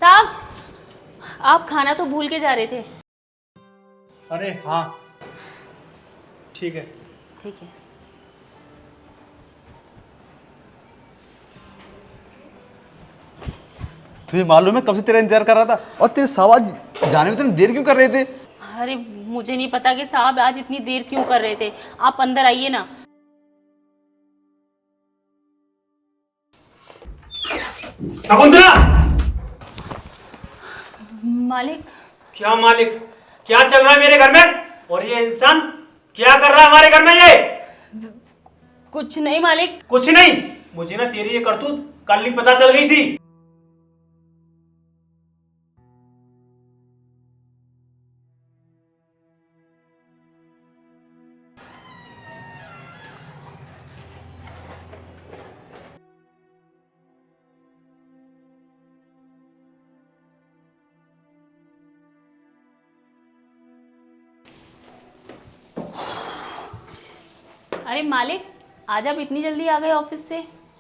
साहब, आप खाना तो भूल के जा रहे थे। अरे हाँ, ठीक है। ठीक है। तुझे मालूम है कब से तेरा इंतजार कर रहा था, और तेरे साहब जाने में इतनी देर क्यों कर रहे थे? अरे मुझे नहीं पता कि साहब आज इतनी देर क्यों कर रहे थे। आप अंदर आइए ना। शकुंतला! मालिक, क्या मालिक? क्या चल रहा है मेरे घर में? और ये इंसान क्या कर रहा है हमारे घर में? ये कुछ नहीं मालिक। कुछ नहीं। मुझे ना तेरी ये करतूत कल ही पता चल गई थी। अरे मालिक, आज आप इतनी जल्दी आ गए ऑफिस से?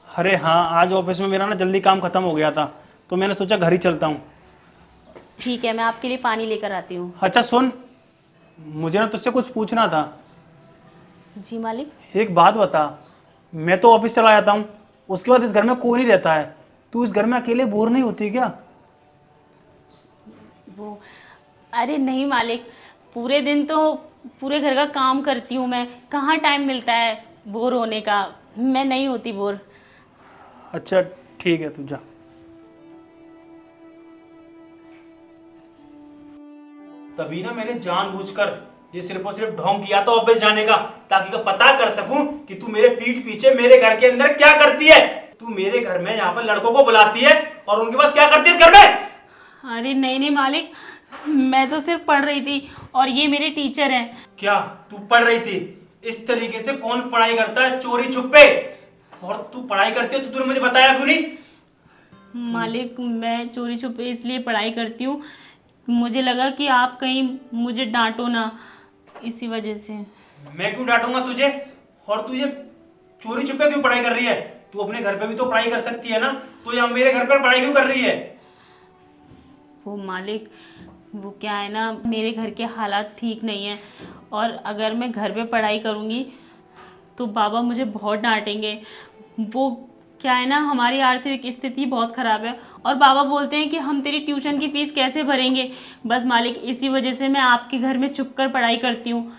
अरे हाँ, आज ऑफिस में मेरा ना जल्दी काम खत्म हो गया था, तो मैंने सोचा घर ही चलता हूँ। ठीक है, मैं आपके लिए पानी लेकर आती हूँ। अच्छा सुन, मुझे ना तुझसे कुछ पूछना था। जी मालिक। एक बात बता, मैं तो ऑफिस चला जाता हूँ, उसके बाद इस घर में कोई नहीं रहता है, तू इस घर में अकेले बोर नहीं होती क्या? वो अरे नहीं मालिक, पूरे दिन तो पूरे घर का काम करती हूँ मैं, कहाँ टाइम मिलता है बोर होने का। मैं नहीं होती बोर। अच्छा ठीक है, तू जा। तभी ना मैंने जानबूझकर ये सिर्फ और सिर्फ ढोंग किया था ऑफिस जाने का, ताकि मैं पता कर सकूं कि तू मेरे पीठ पीछे मेरे घर के अंदर क्या करती है। तू मेरे घर में यहाँ पर लड़कों को बुलाती है और उनके बाद क्या करती है इस घर में? अरे नहीं नहीं मालिक, मैं तो सिर्फ पढ़ रही थी और ये मेरे टीचर हैं। क्या तू पढ़ रही थी? इस तरीके से कौन पढ़ाई करता है, चोरी छुपे? और तू पढ़ाई करती है तो तूने मुझे बताया क्यों नहीं? मालिक, मैं चोरी छुपे इसलिए पढ़ाई करती हूँ, मुझे लगा कि आप कहीं मुझे डांटो ना, इसी वजह से। मैं क्यों डांटूंगा तुझे? और तू ये चोरी छुपे क्यों पढ़ाई कर रही है? तू अपने घर पे भी तो पढ़ाई कर सकती है ना, तो यहाँ मेरे घर पर पढ़ाई क्यों कर रही है? वो मालिक, वो क्या है ना, मेरे घर के हालात ठीक नहीं हैं, और अगर मैं घर पे पढ़ाई करूँगी तो बाबा मुझे बहुत डांटेंगे। वो क्या है ना, हमारी आर्थिक स्थिति बहुत ख़राब है और बाबा बोलते हैं कि हम तेरी ट्यूशन की फ़ीस कैसे भरेंगे। बस मालिक, इसी वजह से मैं आपके घर में छुप कर पढ़ाई करती हूँ।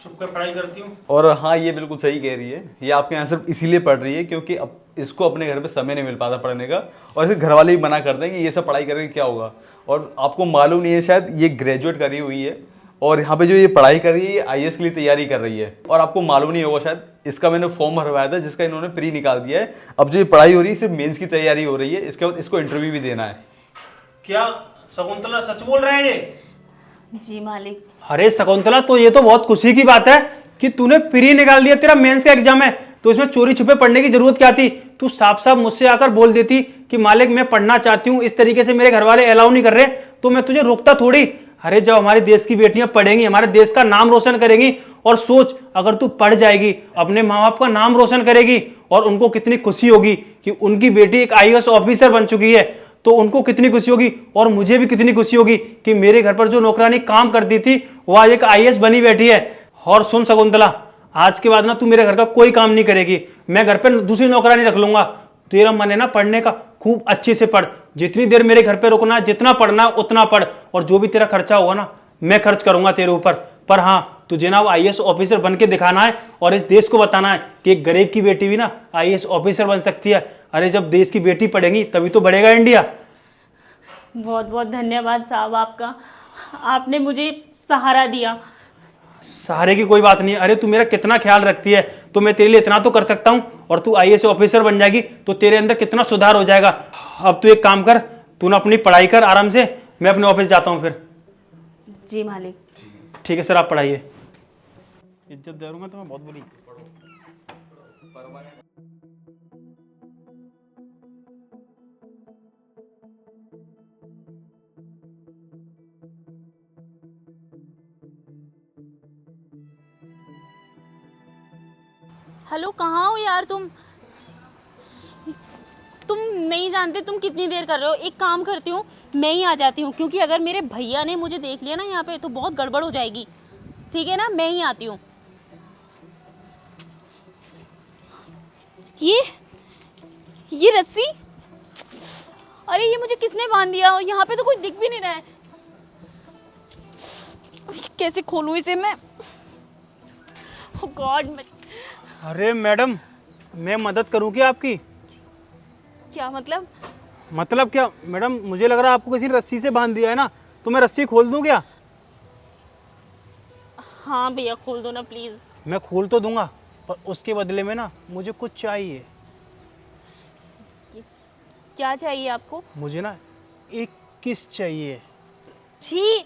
छुप कर पढ़ाई करती हूँ? और हाँ, ये बिल्कुल सही कह रही है। ये आपके यहाँ सिर्फ इसीलिए पढ़ रही है क्योंकि अब इसको अपने घर पे समय नहीं मिल पाता पढ़ने का, और फिर घर वाले भी मना करते हैं कि ये सब पढ़ाई करके क्या होगा। और आपको मालूम नहीं है शायद, ये ग्रेजुएट करी हुई है, और यहाँ पे जो ये पढ़ाई कर रही है ये आईएएस के लिए तैयारी कर रही है। और आपको मालूम नहीं होगा शायद, इसका मैंने फॉर्म भरवाया था जिसका इन्होंने प्री निकाल दिया है। अब जो ये पढ़ाई हो रही है सिर्फ मेंस की तैयारी हो रही है, इसके बाद इसको इंटरव्यू भी देना है। क्या शकुंतला सच बोल रहे हैं ये? जी मालिक। अरे शकुंतला, तो ये तो बहुत खुशी की बात है कि तूने प्री निकाल दिया, तेरा मेंस का एग्जाम है, तो इसमें चोरी छुपे पढ़ने की जरूरत क्या थी? तू साफ साफ मुझसे आकर बोल देती कि मालिक मैं पढ़ना चाहती हूँ, इस तरीके से मेरे घर वाले अलाउ नहीं कर रहे, तो मैं तुझे रोकता थोड़ी। अरे जब हमारे देश की बेटियां पढ़ेंगी, हमारे देश का नाम रोशन करेंगी, और सोच अगर तू पढ़ जाएगी, अपने माँ बाप का नाम रोशन करेगी, और उनको कितनी खुशी होगी कि उनकी बेटी एक आईएएस ऑफिसर बन चुकी है, तो उनको कितनी खुशी होगी, और मुझे भी कितनी खुशी होगी कि मेरे घर पर जो नौकरानी काम करती थी वो आज एक आईएएस बनी बैठी है। और सुन शकुंतला, आज के बाद ना तू मेरे घर का कोई काम नहीं करेगी, मैं घर पर दूसरी नौकरानी रख लूंगा। तेरा मन है ना पढ़ने का, खूब अच्छे से पढ़, जितनी देर मेरे घर पे रुकना है, जितना पढ़ना है उतना पढ़, और जो भी तेरा खर्चा होगा ना मैं खर्च करूंगा तेरे ऊपर। पर हाँ, तुझे ना आईएएस ऑफिसर बन के दिखाना है, और इस देश को बताना है कि एक गरीब की बेटी भी ना आईएएस ऑफिसर बन सकती है। अरे जब देश की बेटी पढ़ेगी तभी तो बढ़ेगा इंडिया। बहुत बहुत धन्यवाद साहब आपका, आपने मुझे सहारा दिया। सहारे की कोई बात नहीं है। अरे तू मेरा कितना ख्याल रखती है, तो मैं तेरे लिए इतना तो कर सकता हूँ, और तू आईएएस ऑफिसर बन जाएगी तो तेरे अंदर कितना सुधार हो जाएगा। अब तू एक काम कर, तू ना अपनी पढ़ाई कर आराम से, मैं अपने ऑफिस जाता हूँ फिर। जी मालिक। ठीक है सर, आप पढ़ाइए। इज्जत दे दूंगा तो मैं बहुत बुरी। हेलो, कहाँ हो यार तुम नहीं जानते तुम कितनी देर कर रहे हो। एक काम करती हूँ, मैं ही आ जाती हूँ, क्योंकि अगर मेरे भैया ने मुझे देख लिया ना यहाँ पे तो बहुत गड़बड़ हो जाएगी। ठीक है ना, मैं ही आती हूँ। ये रस्सी, अरे ये मुझे किसने बांध दिया? और यहाँ पे तो कोई दिख भी नहीं रहा है। कैसे खोलूँ इसे मैं? ओह गॉड। अरे मैडम, मैं मदद करूं क्या आपकी? क्या मतलब? मतलब क्या मैडम, मुझे लग रहा है आपको किसी ने रस्सी से बांध दिया है ना, तो मैं रस्सी खोल दूं क्या? हाँ भैया खोल दो ना प्लीज़। मैं खोल तो दूंगा, पर उसके बदले में ना मुझे कुछ चाहिए। क्या चाहिए आपको? मुझे ना एक किस चाहिए। छी,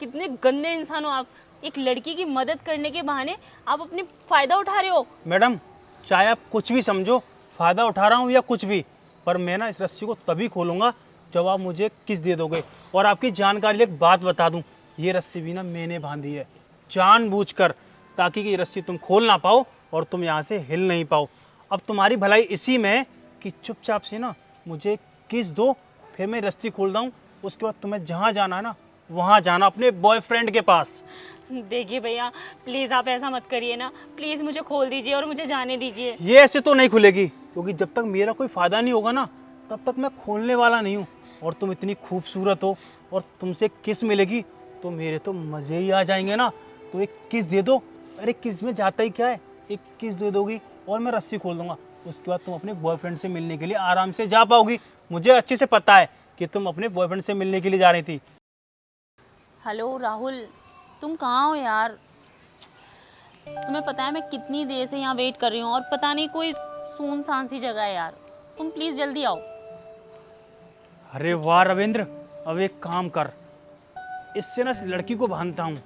कितने गंदे इंसान हो आप। एक लड़की की मदद करने के बहाने आप अपनी फायदा उठा रहे हो। मैडम, चाहे आप कुछ भी समझो, फ़ायदा उठा रहा हूँ या कुछ भी, पर मैं ना इस रस्सी को तभी खोलूँगा जब आप मुझे किस दे दोगे। और आपकी जानकारी लिए एक बात बता दूँ, ये रस्सी भी ना मैंने बांधी है जानबूझकर, ताकि ये रस्सी तुम खोल ना पाओ और तुम यहाँ से हिल नहीं पाओ। अब तुम्हारी भलाई इसी में है कि चुपचाप से ना मुझे किस दो, फिर मैं रस्सी खोल दूँ। उसके बाद तुम्हें जहाँ जाना है ना वहाँ जाना, अपने बॉयफ्रेंड के पास। देखिए भैया प्लीज़ आप ऐसा मत करिए ना, प्लीज़ मुझे खोल दीजिए और मुझे जाने दीजिए। ये ऐसे तो नहीं खुलेगी, क्योंकि जब तक मेरा कोई फ़ायदा नहीं होगा ना तब तक मैं खोलने वाला नहीं हूँ। और तुम इतनी खूबसूरत हो और तुमसे किस मिलेगी तो मेरे तो मज़े ही आ जाएंगे ना। तो एक किस दे दो। अरे किस में जाता ही क्या है, एक किस दे दोगी और मैं रस्सी खोल दूंगा। उसके बाद तुम अपने बॉयफ्रेंड से मिलने के लिए आराम से जा पाओगी। मुझे अच्छे से पता है कि तुम अपने बॉयफ्रेंड से मिलने के लिए जा रही थी। हेलो राहुल, तुम कहाँ हो यार? तुम्हें पता है मैं कितनी देर से यहाँ वेट कर रही हूँ और पता नहीं कोई सुनसान सी जगह है यार। तुम प्लीज़ जल्दी आओ। अरे वाह रविंद्र, अब एक काम कर, इससे ना इस लड़की को बांधता हूँ।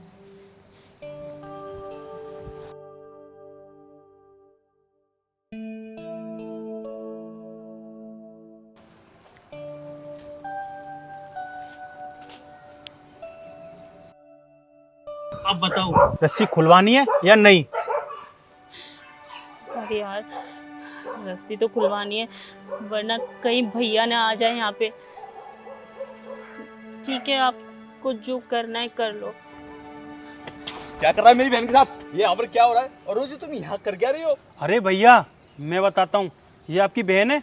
अब बताओ, रस्सी खुलवानी है या नहीं? अरे यार रस्सी तो खुलवानी है, वरना कहीं भैया ना आ जाए यहाँ पे। ठीक है, आपको जो करना है कर लो। क्या कर रहा है मेरी बहन के साथ? ये यहाँ पर क्या हो रहा है? और रोजी तुम यहाँ कर क्या रही हो? अरे भैया, मैं बताता हूँ, ये आपकी बहन है।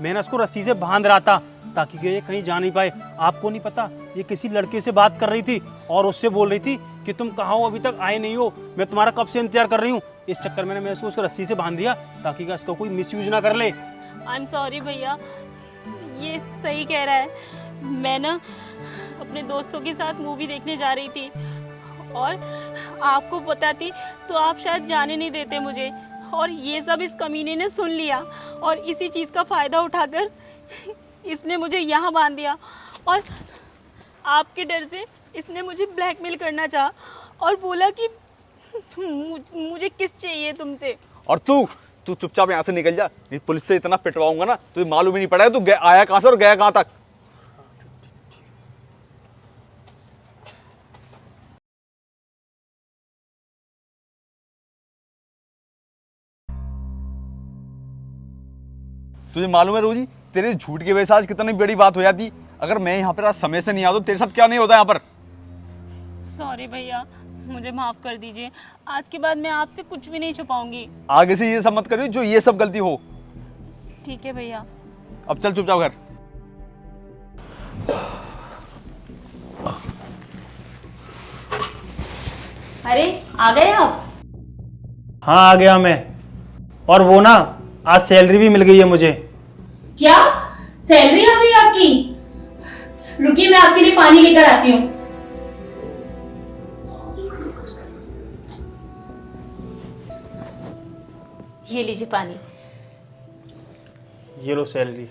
मैंने उसको रस्सी से बांध रहा था ताकि कि ये कहीं जा नहीं पाए। आपको नहीं पता, ये किसी लड़के से बात कर रही थी और उससे बोल रही थी कि तुम कहाँ हो, अभी तक आए नहीं हो, मैं तुम्हारा कब से इंतजार कर रही हूँ। इस चक्कर में मैंने उसको रस्सी से बांध दिया ताकि कि इसको कोई मिसयूज ना कर ले। आई एम सॉरी भैया, ये सही कह रहा है। मैं ना अपने दोस्तों के साथ मूवी देखने जा रही थी और आपको पता थी तो आप शायद जाने नहीं देते मुझे। और ये सब इस कमीने ने सुन लिया और इसी चीज़ का फ़ायदा उठाकर इसने मुझे यहाँ बांध दिया। और आपके डर से इसने मुझे ब्लैकमेल करना चाहा और बोला कि मुझे किस चाहिए तुमसे। और तू तू चुपचाप यहाँ से निकल जा, नहीं पुलिस से इतना पिटवाऊंगा ना तुझे मालूम ही नहीं पड़ेगा तू आया कहाँ से और गया कहाँ तक। तुझे मालूम है रोजी, तेरे झूठ की वजह से आज कितनी बड़ी बात हो जाती। अगर मैं यहाँ पर आज समय से नहीं आता तो तेरे साथ क्या नहीं होता यहाँ पर। सॉरी भैया, मुझे माफ़ कर दीजिए। आज के बाद मैं आपसे कुछ भी नहीं छुपाऊंगी। आगे से ये सब मत करियो जो ये सब गलती हो। ठीक है भैया। अब चल चुपचाप घर। अरे आ गए आप? हाँ आ गया मैं। और वो ना आज सैलरी भी मिल गई है मुझे। क्या सैलरी आ गई आपकी? रुकिए मैं आपके लिए पानी लेकर आती हूँ। ये लीजिए पानी। ये लो सैलरी।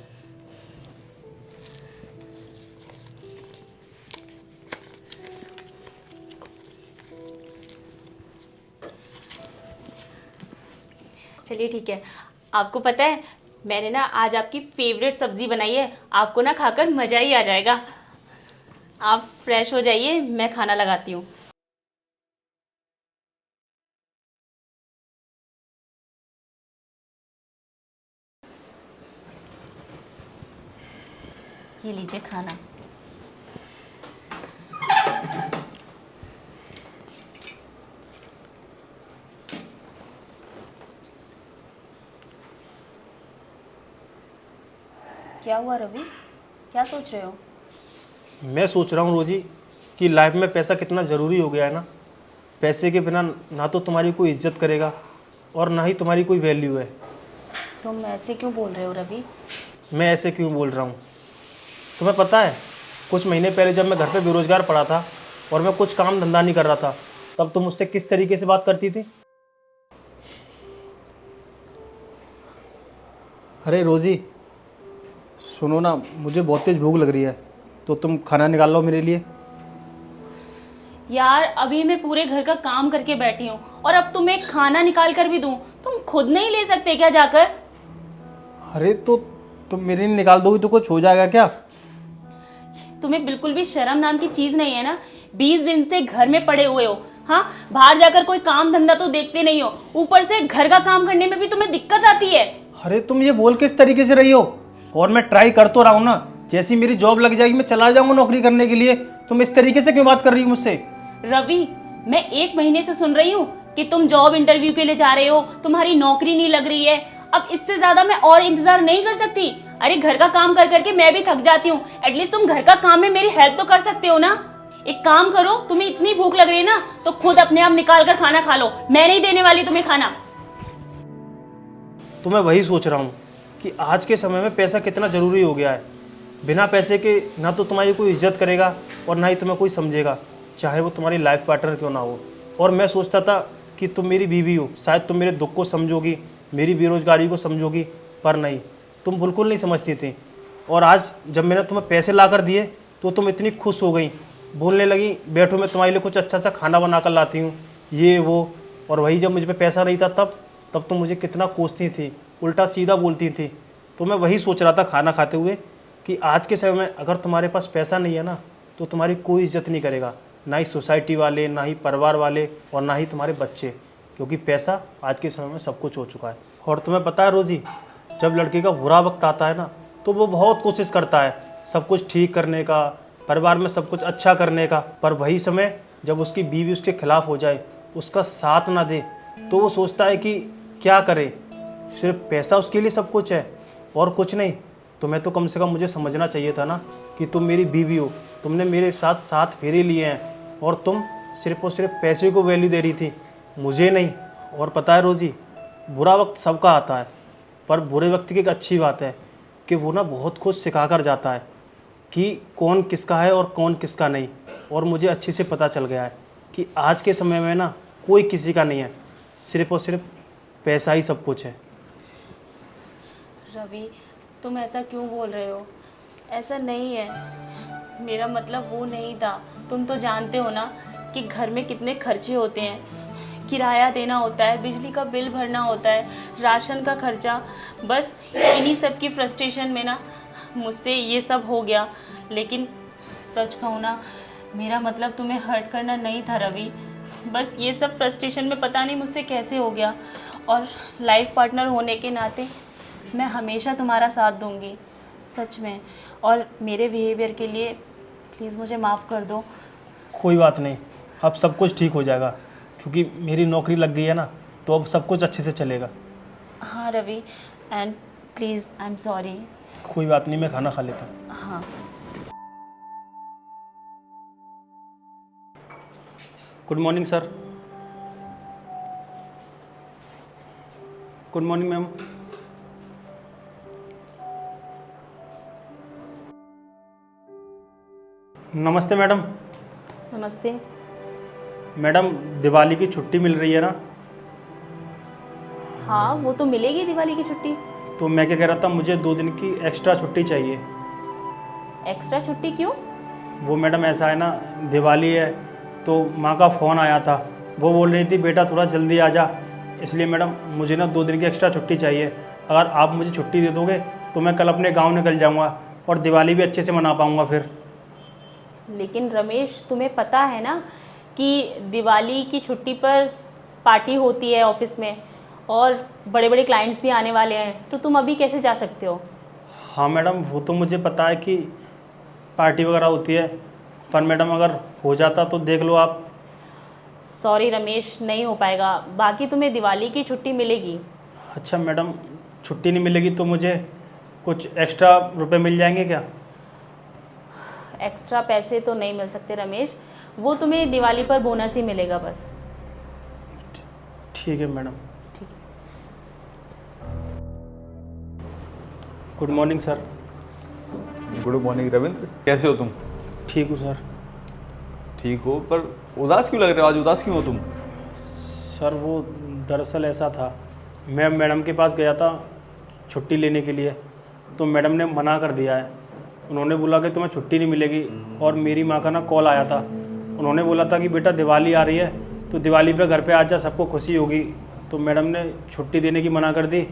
चलिए ठीक है। आपको पता है मैंने ना आज आपकी फेवरेट सब्जी बनाई है, आपको ना खाकर मज़ा ही आ जाएगा। आप फ्रेश हो जाइए, मैं खाना लगाती हूँ। ये लीजिए खाना। क्या हुआ रवि, क्या सोच रहे हो? मैं सोच रहा हूँ रोजी कि लाइफ में पैसा कितना ज़रूरी हो गया है ना। पैसे के बिना ना तो तुम्हारी कोई इज्जत करेगा और ना ही तुम्हारी कोई वैल्यू है। तुम ऐसे क्यों बोल रहे हो रवि? मैं ऐसे क्यों बोल रहा हूँ? तुम्हें पता है, कुछ महीने पहले जब मैं घर पे बेरोज़गार पड़ा था और मैं कुछ काम धंधा नहीं कर रहा था, तब तुम मुझसे किस तरीके से बात करती थी? अरे रोजी सुनो ना, मुझे बहुत तेज भूख लग रही है, तो तुम खाना निकाल लो मेरे लिए। यार अभी मैं पूरे घर का काम करके बैठी हूँ और अब तुम्हें खाना निकाल कर भी दूँ? तुम खुद नहीं ले सकते क्या जाकर? अरे तो तुम मेरे लिए निकाल दोगी तो कुछ हो जाएगा क्या? तुम्हें बिल्कुल भी शर्म नाम की चीज नहीं है ना? 20 दिन से घर में पड़े हुए हो, हाँ? बाहर जाकर कोई काम धंधा तो देखते नहीं हो, ऊपर से घर का काम करने में भी तुम्हें दिक्कत आती है। अरे तुम ये बोल किस तरीके से रही हो? और मैं ट्राई कर तो रहा हूँ ना, जैसी मेरी जॉब लग जाएगी मैं चला जाऊंगा नौकरी करने के लिए। तुम इस तरीके से क्यों बात कर रही हो मुझसे? रवि, मैं 1 महीने से सुन रही हूँ कि तुम जॉब इंटरव्यू के लिए जा रहे हो, तुम्हारी नौकरी नहीं लग रही है। अब इससे ज्यादा मैं और इंतजार नहीं कर सकती। अरे घर का काम कर करके मैं भी थक जाती हूँ, एटलीस्ट तुम घर का काम में मेरी हेल्प तो कर सकते हो ना। एक काम करो, तुम्हें इतनी भूख लग रही है ना तो खुद अपने आप निकाल कर खाना खा लो, मैं नहीं देने वाली तुम्हें खाना। तो मैं वही सोच रहा हूँ कि आज के समय में पैसा कितना ज़रूरी हो गया है। बिना पैसे के ना तो तुम्हारी कोई इज्जत करेगा और ना ही तुम्हें कोई समझेगा, चाहे वो तुम्हारी लाइफ पार्टनर क्यों ना हो। और मैं सोचता था कि तुम मेरी बीवी हो, शायद तुम मेरे दुख को समझोगी, मेरी बेरोजगारी को समझोगी, पर नहीं, तुम बिल्कुल नहीं समझती थी। और आज जब मैंने तुम्हें पैसे ला कर दिए तो तुम इतनी खुश हो गई, बोलने लगी बैठो मैं तुम्हारे लिए कुछ अच्छा सा खाना बना कर लाती हूँ, ये वो। और वही जब मुझ पे पैसा नहीं था तब तुम मुझे कितना कोसती थी, उल्टा सीधा बोलती थी। तो मैं वही सोच रहा था खाना खाते हुए कि आज के समय में अगर तुम्हारे पास पैसा नहीं है ना तो तुम्हारी कोई इज्जत नहीं करेगा, ना ही सोसाइटी वाले, ना ही परिवार वाले और ना ही तुम्हारे बच्चे, क्योंकि पैसा आज के समय में सब कुछ हो चुका है। और तुम्हें पता है रोजी, जब लड़के का बुरा वक्त आता है ना तो वो बहुत कोशिश करता है सब कुछ ठीक करने का, परिवार में सब कुछ अच्छा करने का, पर वही समय जब उसकी बीवी उसके खिलाफ हो जाए, उसका साथ ना दे, तो वो सोचता है कि क्या करे, सिर्फ पैसा उसके लिए सब कुछ है और कुछ नहीं। तुम्हें तो कम से कम मुझे समझना चाहिए था ना कि तुम मेरी बीवी हो, तुमने मेरे साथ 7 फेरे लिए हैं और तुम सिर्फ और सिर्फ पैसे को वैल्यू दे रही थी, मुझे नहीं। और पता है रोजी, बुरा वक्त सबका आता है, पर बुरे वक्त की एक अच्छी बात है कि वो ना बहुत कुछ सिखा कर जाता है कि कौन किसका है और कौन किसका नहीं। और मुझे अच्छे से पता चल गया है कि आज के समय में ना कोई किसी का नहीं है, सिर्फ और सिर्फ पैसा ही सब कुछ है। रवि, तुम ऐसा क्यों बोल रहे हो? ऐसा नहीं है, मेरा मतलब वो नहीं था। तुम तो जानते हो ना कि घर में कितने खर्चे होते हैं, किराया देना होता है, बिजली का बिल भरना होता है, राशन का खर्चा। बस इन्हीं सब की फ्रस्ट्रेशन में ना मुझसे ये सब हो गया। लेकिन सच कहूँ ना, मेरा मतलब तुम्हें हर्ट करना नहीं था रवि, बस ये सब फ्रस्ट्रेशन में पता नहीं मुझसे कैसे हो गया। और लाइफ पार्टनर होने के नाते मैं हमेशा तुम्हारा साथ दूंगी, सच में। और मेरे बिहेवियर के लिए प्लीज़ मुझे माफ़ कर दो। कोई बात नहीं, अब सब कुछ ठीक हो जाएगा, क्योंकि मेरी नौकरी लग गई है ना, तो अब सब कुछ अच्छे से चलेगा। हाँ Ravi, and please I am sorry. कोई बात नहीं, मैं खाना खा लेता हूँ। हाँ। Good morning sir. Good morning ma'am. नमस्ते मैडम। नमस्ते। मैडम, दिवाली की छुट्टी मिल रही है ना? हाँ, वो तो मिलेगी दिवाली की छुट्टी। तो मैं क्या कह रहा था, मुझे 2 दिन की एक्स्ट्रा छुट्टी चाहिए। एक्स्ट्रा छुट्टी क्यों? वो मैडम ऐसा है ना, दिवाली है तो माँ का फ़ोन आया था, वो बोल रही थी बेटा थोड़ा जल्दी आ जा, इसलिए मैडम मुझे ना 2 दिन की एक्स्ट्रा छुट्टी चाहिए। अगर आप मुझे छुट्टी दे दोगे तो मैं कल अपने गांव निकल जाऊंगा और दिवाली भी अच्छे से मना पाऊंगा फिर। लेकिन रमेश, तुम्हें पता है ना कि दिवाली की छुट्टी पर पार्टी होती है ऑफिस में और बड़े बड़े क्लाइंट्स भी आने वाले हैं, तो तुम अभी कैसे जा सकते हो? हाँ मैडम, वो तो मुझे पता है कि पार्टी वगैरह होती है, पर मैडम अगर हो जाता तो देख लो आप। सॉरी रमेश, नहीं हो पाएगा। बाकी तुम्हें दिवाली की छुट्टी मिलेगी। अच्छा मैडम, छुट्टी नहीं मिलेगी तो मुझे कुछ एक्स्ट्रा रुपए मिल जाएंगे क्या? एक्स्ट्रा पैसे तो नहीं मिल सकते रमेश, वो तुम्हें दिवाली पर बोनस ही मिलेगा बस। ठीक है मैडम। ठीक है। Good morning sir. Good morning Ravindra, कैसे हो तुम? ठीक हूँ सर। ठीक हो, पर उदास क्यों लग रहे हो? आज उदास क्यों हो तुम? सर वो दरअसल ऐसा था, मैं मैडम के पास गया था छुट्टी लेने के लिए, तो मैडम ने मना कर दिया है। उन्होंने बोला कि तुम्हें छुट्टी नहीं मिलेगी, और मेरी माँ का ना कॉल आया था। उन्होंने बोला था कि बेटा दिवाली आ रही है तो दिवाली पे घर पे आ जा, सबको खुशी होगी। तो मैडम ने छुट्टी देने की मना कर दी,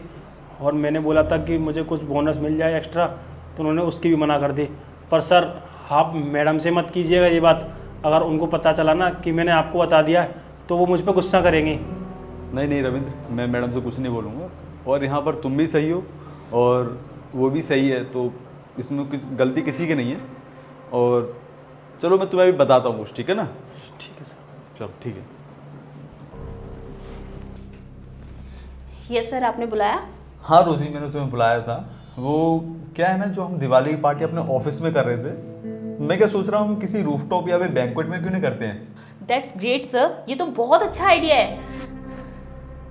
और मैंने बोला था कि मुझे कुछ बोनस मिल जाए एक्स्ट्रा, तो उन्होंने उसकी भी मना कर दी। पर सर आप मैडम से मत कीजिएगा ये बात, अगर उनको पता चला ना कि मैंने आपको बता दिया है तो वो मुझ पर गुस्सा करेंगी। नहीं नहीं रविंद्र, मैं मैडम से कुछ नहीं बोलूँगा, और यहाँ पर तुम भी सही हो और वो भी सही है, तो इसमें कुछ गलती किसी की नहीं है। और चलो मैं तुम्हें भी बताता हूँ कुछ, ठीक है ना? ठीक है सर। चलो ठीक है। यस सर, आपने बुलाया? हाँ रोजी, मैंने तुम्हें बुलाया था। वो क्या है ना, जो हम दिवाली की पार्टी अपने ऑफिस में कर रहे थे, मैं क्या सोच रहा हूँ किसी रूफटॉप या फिर बैंक्वेट में क्यों नहीं करते हैं? दैट्स ग्रेट सर, ये तो बहुत अच्छा आइडिया है।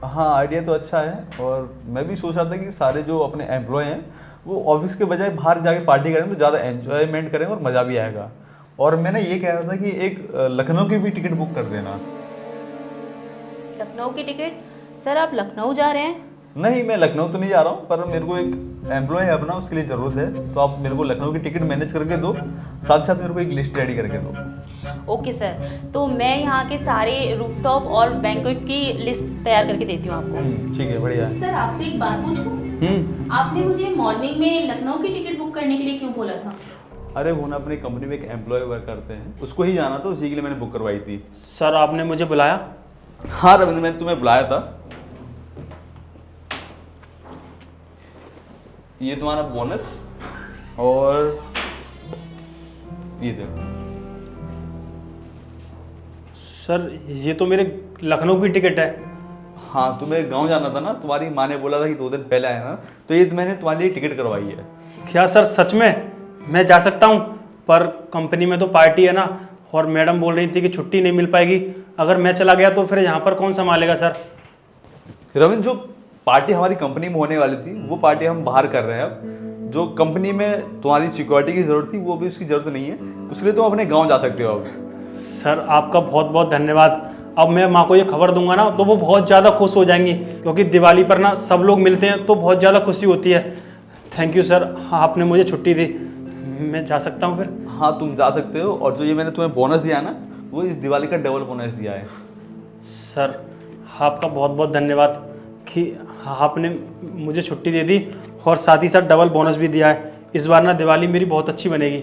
हाँ आइडिया तो अच्छा है, और मैं भी सोच रहा था कि सारे जो अपने एम्प्लॉय हैं वो ऑफिस के बजाय बाहर जाके पार्टी करें तो ज़्यादा एंजॉयमेंट करें और मज़ा भी आएगा। और मैंने ये कह रहा था कि एक लखनऊ की भी टिकट बुक कर देना। लखनऊ की टिकट? सर आप लखनऊ जा रहे हैं? नहीं, मैं लखनऊ तो नहीं जा रहा हूँ, पर मेरे को एक एम्प्लॉय है अपना, उसके लिए ज़रूरत है, तो आप मेरे को लखनऊ की टिकट मैनेज करके दो, साथ साथ मेरे को एक लिस्ट रेडी करके दो। ओके सर, तो मैं यहाँ के सारे रूफटॉप और बैंक्वेट की लिस्ट तैयार करके देती हूँ आपको। ठीक है, बढ़िया है। सर आपसे एक बात पूछूं? आपने मुझे मॉर्निंग में लखनऊ की टिकट बुक करने के लिए क्यों बोला था? अरे वो ना अपनी कंपनी में एक एम्प्लॉय वर्क करते हैं, उसको ही जाना था, उसी के लिए मैंने बुक करवाई थी। सर आपने मुझे बुलाया? हाँ रविंद्र, मैंने तुम्हें बुलाया था। ये तुम्हारा बोनस, और ये देखो। सर ये तो मेरे लखनऊ की टिकट है। हाँ, तुम्हें गांव जाना था ना, तुम्हारी माँ ने बोला था कि 2 दिन पहले आया ना, तो ये मैंने तुम्हारे लिए टिकट करवाई है। क्या सर सच में मैं जा सकता हूँ? पर कंपनी में तो पार्टी है ना, और मैडम बोल रही थी कि छुट्टी नहीं मिल पाएगी। अगर मैं चला गया तो फिर यहाँ पर कौन संभालेगा सर? रविंद्र, जो पार्टी हमारी कंपनी में होने वाली थी वो पार्टी हम बाहर कर रहे हैं। अब जो कंपनी में तुम्हारी सिक्योरिटी की जरूरत थी वो भी उसकी जरूरत नहीं है, उसके लिए तुम अपने गाँव जा सकते हो। अब सर आपका बहुत बहुत धन्यवाद। अब मैं माँ को ये खबर दूंगा ना तो वो बहुत ज़्यादा खुश हो जाएंगी, क्योंकि दिवाली पर ना सब लोग मिलते हैं तो बहुत ज़्यादा खुशी होती है। थैंक यू सर, हाँ आपने मुझे छुट्टी दी। मैं जा सकता हूँ फिर? हाँ तुम जा सकते हो, और जो ये मैंने तुम्हें बोनस दिया ना, वो इस दिवाली का डबल बोनस दिया है। सर आपका बहुत बहुत धन्यवाद कि आपने मुझे छुट्टी दे दी, और साथ ही साथ डबल बोनस भी दिया है। इस बार ना दिवाली मेरी बहुत अच्छी बनेगी।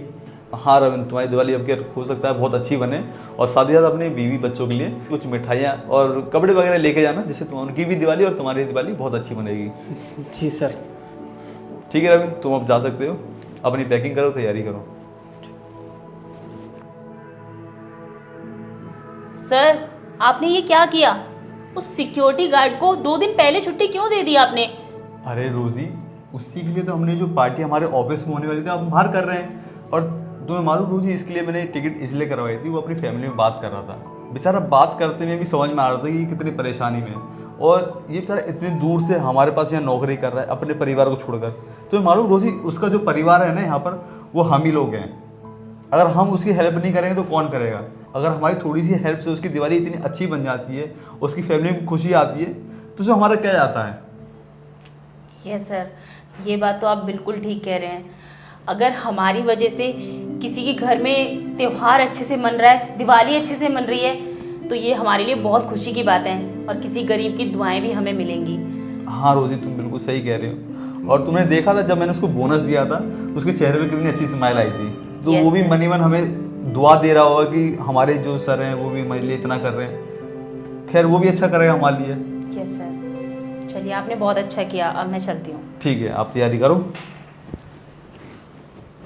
हाँ रविंद्र, तुम्हारी दिवाली अब क्या हो सकता है बहुत अच्छी बने, और साथ ही साथ अपने बीवी बच्चों के लिए कुछ मिठाइयाँ और कपड़े वगैरह लेके जाना, जिससे उनकी भी दिवाली और तुम्हारी दिवाली बहुत अच्छी बनेगी। जी सर। ठीक है रविंद्र, तुम अब जा सकते हो, अपनी पैकिंग करो, तैयारी करो। सर आपने ये क्या किया? उस सिक्योरिटी गार्ड को 2 दिन पहले छुट्टी क्यों दे दी आपने? अरे रोजी, उसी के लिए तो हमने जो पार्टी हमारे ऑफिस में होने वाली थी हम बाहर कर रहे हैं। और तुम्हें मालूम रोजी, इसके लिए मैंने टिकट इसलिए करवाई थी, वो अपनी फैमिली में बात कर रहा था। बेचारा बात करते हुए भी समझ में आ रहा था कि कितनी परेशानी में है, और ये बेचारा इतनी दूर से हमारे पास यहाँ नौकरी कर रहा है अपने परिवार को छोड़कर। तुम्हें मालूम रोजी, उसका जो परिवार है ना यहाँ पर, वो हम ही लोग हैं। अगर हम उसकी हेल्प नहीं करेंगे तो कौन करेगा? अगर हमारी थोड़ी सी हेल्प से उसकी दिवाली इतनी अच्छी बन जाती है, उसकी फैमिली में खुशी आती है, तो उसमें हमारा क्या जाता है? यस सर, ये बात तो आप बिल्कुल ठीक कह रहे हैं। अगर हमारी वजह से किसी के घर में त्यौहार अच्छे से मन रहा है, दिवाली अच्छे से मन रही है, तो ये हमारे लिए बहुत खुशी की बात है, और किसी गरीब की दुआएं भी हमें मिलेंगी। हाँ रोजी, तुम बिल्कुल सही कह रहे हो। और तुमने देखा था जब मैंने उसको बोनस दिया था, उसके चेहरे पे कितनी अच्छी स्माइल आई थी। तो Yes, वो भी sir. मन ही मन हमें दुआ दे रहा होगा कि हमारे जो सर हैं वो भी हमारे लिए इतना कर रहे हैं। खैर वो भी अच्छा करेगा हमारे लिए। यस सर, चलिए आपने बहुत अच्छा किया। अब मैं चलती हूँ। ठीक है, आप तैयारी करो।